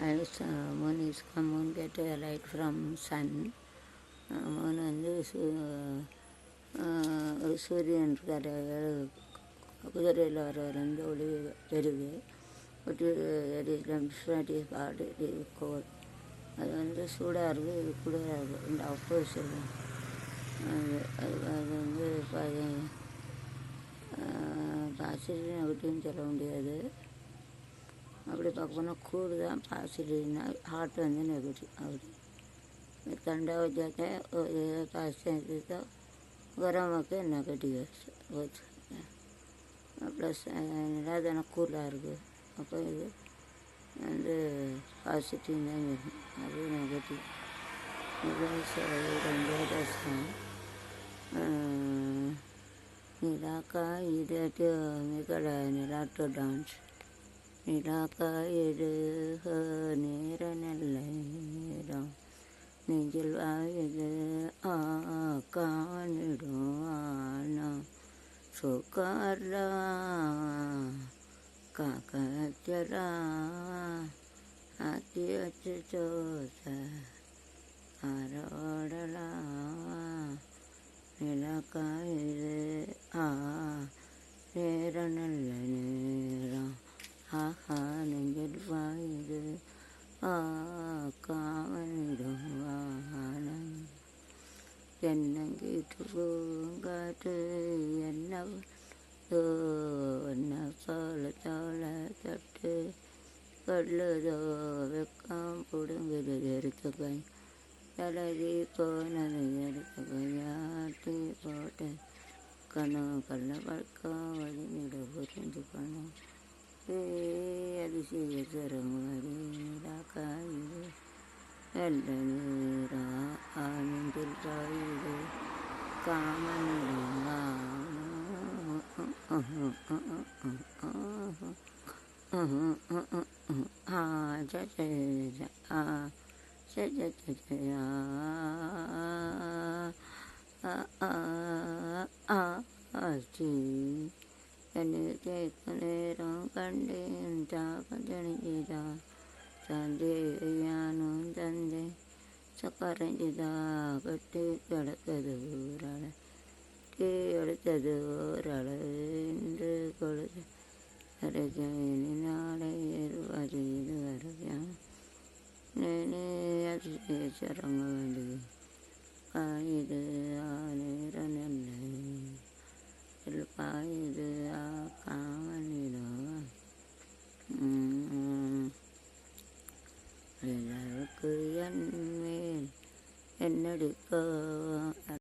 as moon is moon get light from sun. moon வந்து சூரியன் இருக்கிற குதிரையில் வர்றவர் வந்து ஒளி பெருகு but it is hot, it is cold. அது வந்து சூடாக இருக்குது, இது குளிராக இருக்குது, இந்த அப்போசிட். அது வந்து பாசிட்டிவ் நெகட்டிவ்னு சொல்ல முடியாது. அப்படி பார்க்க போனால் கூடு தான் பாசிட்டிவ்னா, ஹார்ட் வந்து நெகட்டிவ். அப்படி ठंडा हो जाता है और पास से तो गर्म होकर नेगेटिव होता है. ப்ளஸ் நல்லா கூலாக இருக்குது. அப்போ இது வந்து பாசிட்டிவ் தான் இருக்கும், அது நெகட்டிவ். ரொம்ப கஷ்டம். நிலாக்கா இது மிகட நிலாட்டு டான்ஸ். நிலாக்கா இது நேர நல்ல நேரம் நெஞ்சில் வாயுது காணிடும் ஆனா சொக்காரா காக்கா ஆக்கி வச்சு சோச ஆரோடலா நிலக்காயுது நேரம் நல்ல நேரம் ஆஹா நெஞ்சில் வாயுது காவனிடும் வானம் என்னங்கிட்டு பூங்காற்று என்ன போல தோல தட்டு கொள்ளுதோ வெக்கம் பிடுங்குது எடுத்து போய் தலகி போனது எடுத்து போய் ஆட்டி போட்டு கணம் கல்ல பழக்கம் வழிநிட புரிஞ்சு பணம் அதிசய சிறமடி நிலாக்காயுது நல்ல நேரம் ஆனந்தில் பாயுது காமனிடம் என்னை கேட்க நேரம் கண்டேன் தாக்கணிஞ்சிதா தந்தையானும் தந்தை சக்கரைஞ்சிதா கட்டி கிடத்தது ஊரலை கீ எடுத்தது ஓரள என்று கொழுது அரைஜனி நாளை இருவது இது வரைக்கும் நேனே அதிசய சரங்க வேண்டி காயுது நேர நல்ல பாயுது காமனிடம் எல்லாருக்கு என் மேல் என்னடிக்கோ